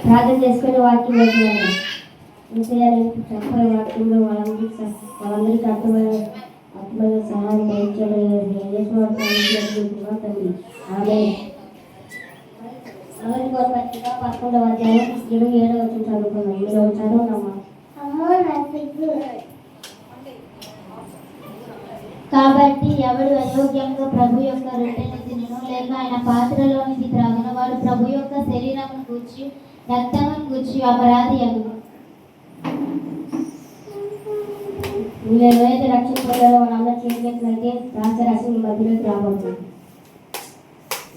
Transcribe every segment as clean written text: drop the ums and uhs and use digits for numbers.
ప్రార్థన చేసుకుని వాక్యం వేసుకున్నాను. చెప్పే వాక్యంలో వాళ్ళందరికీ అర్థమైన సహాయం చేయించడం తండ్రి. ఆమె పత్రిక 11వ అధ్యాయం 27వ వచనం చదువుకున్నాం. మీరు చదువునమ్మా. కాబట్టి ఎవడు అయోగ్యంగా ప్రభు యొక్క రొట్టెను తినను లేక ఆయన పాత్రలోనిది త్రాగున వాడు ప్రభు యొక్క శరీరమును గూర్చి రక్తమును గూర్చి అపరాధి అగును. మీరు ఎవరైతే రక్షించబడ్డారో వాళ్ళందరూ చేసినట్లయితే రాజరాశి మీ మధ్యలోకి రాబోతుంది.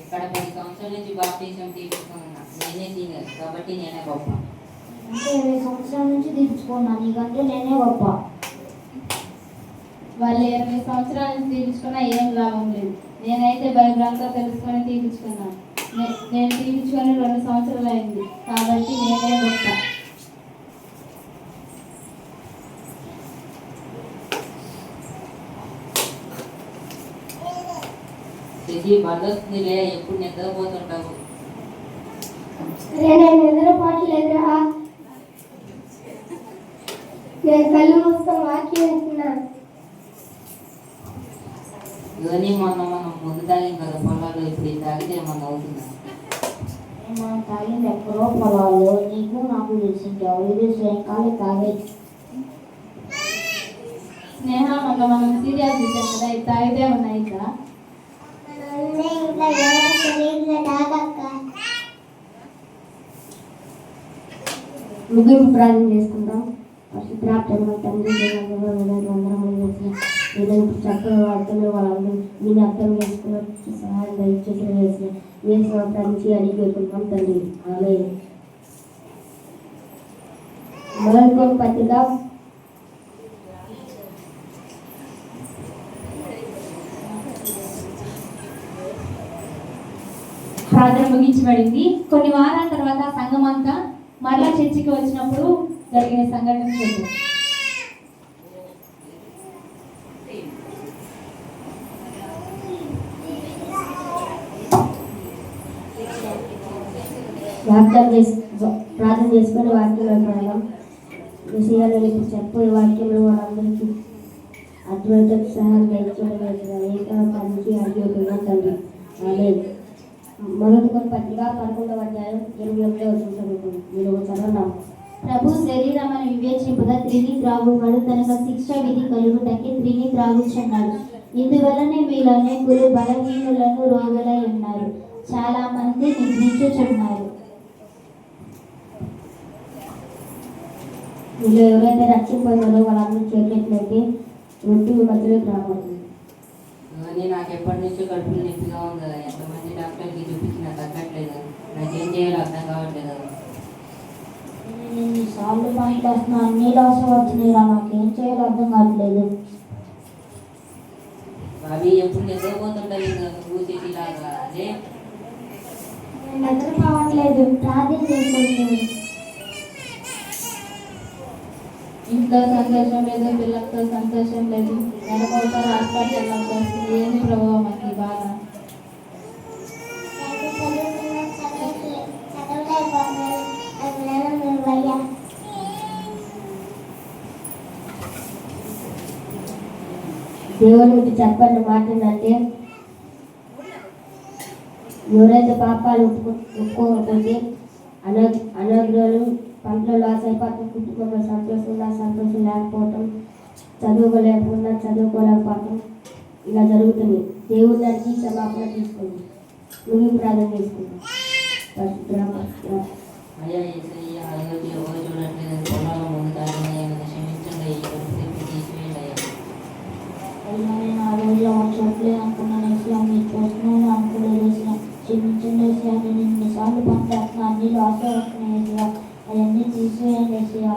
ఇక్కడ 10 సంవత్సరాల నుంచి బాప్టిజం తీసుకున్నా, నేనే సీనియర్ కాబట్టి నేనే గొప్ప. అంటే 20 సంవత్సరాల నుంచి తీర్చుకున్నా, నీకంటే నేనే గొప్ప. వాళ్ళు 20 సంవత్సరాల నుంచి తీర్చుకున్నా ఏం లాభం లేదు. నేనైతే బైబిల్ అంతా తెలుసుకొని తీర్చుకున్నాను. నేను తీర్చుకొని 2 సంవత్సరాలు అయింది కాబట్టి నేనే గొప్ప. బందొస్తుందిలే, ఎప్పుడు నిద్రపోతుంటావు. నిద్రపోవట్లేదురా, నేను కళ్ళు మూసుకొని వాక్యం వేస్తున్నాను. ఇవన్నీ మనం ముందు తాగిన కదా పొలాలు, ఇప్పుడు ఇది తాగితే మనం అవుతుందా? మనం తాగింది ఎక్కడో పొలాలు, నీకు నాకు తెలిసింటావు. ఇది శ్రేణకాలు తాగే స్నేహ మనం సీరియస్ చూసాం కదా, ఇది తాగితే ఉన్నాయి కదా. ముగింపు ప్రార్థన చేసుకుంటాం. తండ్రి చక్కగా వాడుతున్న వాళ్ళందరూ నేను అర్థం చేసుకున్న సహాయం దయచేసి వేసిన ప్రార్థించి అడిగి పెట్టుకుంటాం తండ్రి. ఆమె మొదటి పత్రిక ప్రార్థన ముగించబడింది. కొన్ని వారాల తర్వాత సంఘం అంతా మరలా చర్చికి వచ్చినప్పుడు జరిగిన సంఘటన చూద్దాం. ప్రార్థన చేసుకొని వాక్యంలో పడదాం. విషయాలు చెప్పే వాక్యంలో వాళ్ళందరికీ అద్వైత సహాయం దయచేయడం ఏకాంతానికి అడిగిపోతున్నాం తండ్రి. ఆమె మొదటి పత్రిక 11వ అధ్యాయం 28వ వచనం చదువుకుంటాం. మీరు చదవడం. ప్రభు శరీరమని వివేచింపగా త్రిని త్రాగువాడు తనకు శిక్ష విధి కలుగుటకి త్రిని త్రాగుచున్నాడు. ఇందువలనే మీలో అనేకులు బలహీనులను రోగులై ఉన్నారు, చాలా మంది నిద్రించుచున్నారు. మీరు ఎవరైతే రక్షింపబడ్డారో వాళ్ళందరూ చేసినట్లయితే రొట్టి మధ్యలోకి రాబోతుంది. నాకు ఎప్పటి నుంచో కడుపులో నొప్పిగా ఉంది కదా, ఎంతమంది డాక్టర్కి చూపించినా తగ్గట్లేదు. నాకేం చేయాలో అర్థం కావట్లేదు. ఎన్నిసార్లు పాయింట్ వస్తున్నా అన్ని లాస్ వచ్చినాయిరా, నాకేం చేయాలో అర్థం కావట్లేదు. అవి ఎప్పుడు నిద్రపోతుంటాయి కూర్చేలాగా. అదే నిద్ర కావట్లేదు, ప్రార్థన చేసుకుంటున్నాను. ఇంట్లో సంతోషం లేదు, పిల్లలతో సంతోషం లేదు. నెలకొకసారి హాస్పిటల్ వస్తుంది. ఏమి ప్రభావం మనకి బాధ. దేవుని గురించి చెప్పండి మాట ఏంటంటే, ఎవరైతే పాపాలు ఒప్పుకోకపోతే అనాగ్రహాలు పంటలో లాస్ అయిపోవటం, కుటుంబంలో సంతోషం లేకపోవటం, చదువుకోలేకపోవడం, చదువుకోలేకపోవటం ఇలా జరుగుతుంది. దేవుడి దానికి క్షమాపణ తీసుకోండి. నువ్వు ప్రార్థన చేసుకుంటాం. అయ్యా ఏసయ్యా, అయోధ్య ఎవరు చూడట్లేదు, పొలాల ముందు తాగినాయి, క్షమించండి, తీసివేయండి అయ్యా. నేను ఆ రోజులో చోట్లేదు అనుకున్నాను, మీరు చూస్తున్నాను అనుకోలేదు. క్షమించండి వేసియా, నేను ఎన్నిసార్లు పంపేస్తున్నా అన్ని లాస్ వస్తున్నాయి వేసియా, అవన్నీ తీసివేయండి వేసియా.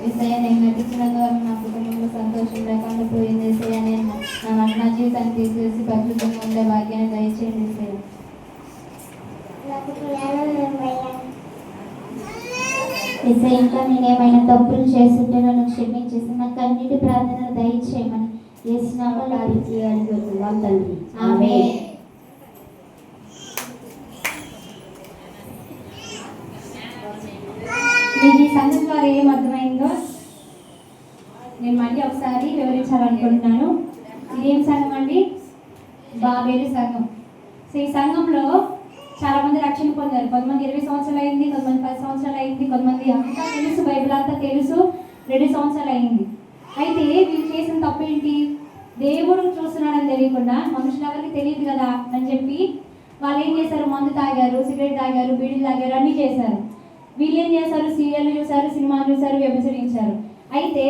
ఏసయ్య, నేను నటించినందువల్ల నా కుటుంబంలో సంతోషం లేకుండా పోయింది ఏసయ్య. నేను నా జీవితాన్ని తీసివేసి పరిశుద్ధంగా ఉండే భాగ్యాన్ని దయచేయండి ఏసయ్య. ఏసయ్య, ఇంకా నేనేమైనా తప్పులు చేస్తుంటే నన్ను క్షమించేసి నాకు అన్నిటి ప్రార్థనలు దయచేయమని యేసునామములో అడిగిస్తున్నాం తండ్రి. ఆమేన్. మీకు ఈ సంఘం ద్వారా ఏం అర్థమైందో నేను మళ్ళీ ఒకసారి వివరించాలనుకుంటున్నాను. ఇదేం సంఘం అండి? బాబేలు సంఘం. సో ఈ సంఘంలో చాలా మంది రక్షణ పొందారు. కొంతమంది 20 సంవత్సరాలు అయింది, కొంతమంది 10 సంవత్సరాలు అయింది, కొంతమంది అంతా తెలుసు, బైబిల్ అంతా తెలుసు, 2 సంవత్సరాలు అయింది. అయితే వీళ్ళు చేసిన తప్పు ఏంటి? దేవుడు చూస్తున్నాడని తెలియకుండా, మనుషులు ఎవరికి తెలియదు కదా అని చెప్పి వాళ్ళు ఏం చేశారు? మందు తాగారు, సిగరెట్ తాగారు, బీడీలు తాగారు, అన్నీ చేశారు. వీళ్ళు ఏం చేశారు? సీరియల్ చూశారు, సినిమాలు చూశారు, వ్యభిచరించారు. అయితే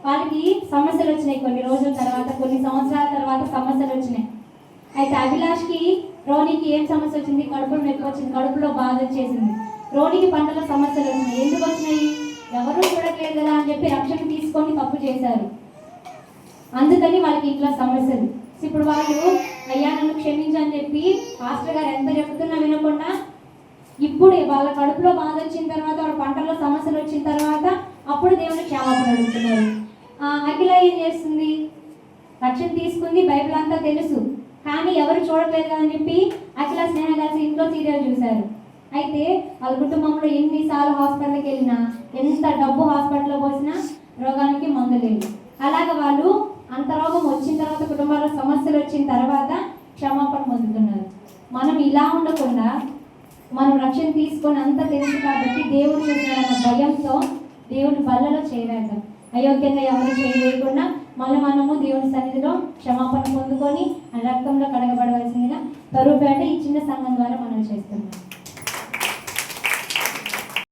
వాళ్ళకి సమస్యలు వచ్చినాయి. కొన్ని రోజుల తర్వాత, కొన్ని సంవత్సరాల తర్వాత సమస్యలు వచ్చినాయి. అయితే అభిలాష్కి, రోనికి ఏం సమస్య వచ్చింది? కడుపులో నొప్పి వచ్చింది, కడుపులో బాధ వచ్చేసింది. రోనికి పంటలో సమస్యలు వచ్చినాయి. ఎందుకు వచ్చినాయి? ఎవరూ చూడట్లేదు కదా అని చెప్పి రక్షణ తీసుకొని తప్పు చేశారు. అందుకని వాళ్ళకి ఇట్లా సమస్యలు. ఇప్పుడు వాళ్ళు అయ్యా నన్ను క్షమించని చెప్పి పాస్టర్ గారు ఎంత చెప్తున్నా వినకుండా ఇప్పుడు వాళ్ళ కడుపులో బాధ వచ్చిన తర్వాత, వాళ్ళ పంటల్లో సమస్యలు వచ్చిన తర్వాత అప్పుడు దేవుని క్షమాపణ అడుగుతున్నారు. అఖిల ఏం చేస్తుంది? రక్షణ తీసుకుంది, బైబిల్ అంతా తెలుసు, కానీ ఎవరు చూడట్లేదు కదని చెప్పి అఖిల స్నేహ కలిసి ఇంట్లో సీరియల్ చూశారు. అయితే వాళ్ళ కుటుంబంలో ఎన్నిసార్లు హాస్పిటల్కి వెళ్ళినా, ఎంత డబ్బు హాస్పిటల్లో పోసినా రోగానికి మందు లేదు. అలాగ వాళ్ళు అంత రోగం వచ్చిన తర్వాత, కుటుంబాల్లో సమస్యలు వచ్చిన తర్వాత క్షమాపణ పొందుతున్నారు. మనం ఇలా ఉండకుండా మనం రక్షణ తీసుకొని అంత తెలుసు కాబట్టి దేవుడు చూసిన భయంతో దేవుని బల్లలో చేయవేద్దాం. అయోగ్యంగా ఎవరు చేయలేకుండా మనము దేవుని సన్నిధిలో క్షమాపణ పొందుకొని ఆ రక్తంలో కడగబడవలసిందిగా కరువుపేట ఈ చిన్న సంఘం ద్వారా మనం చేస్తున్నాం.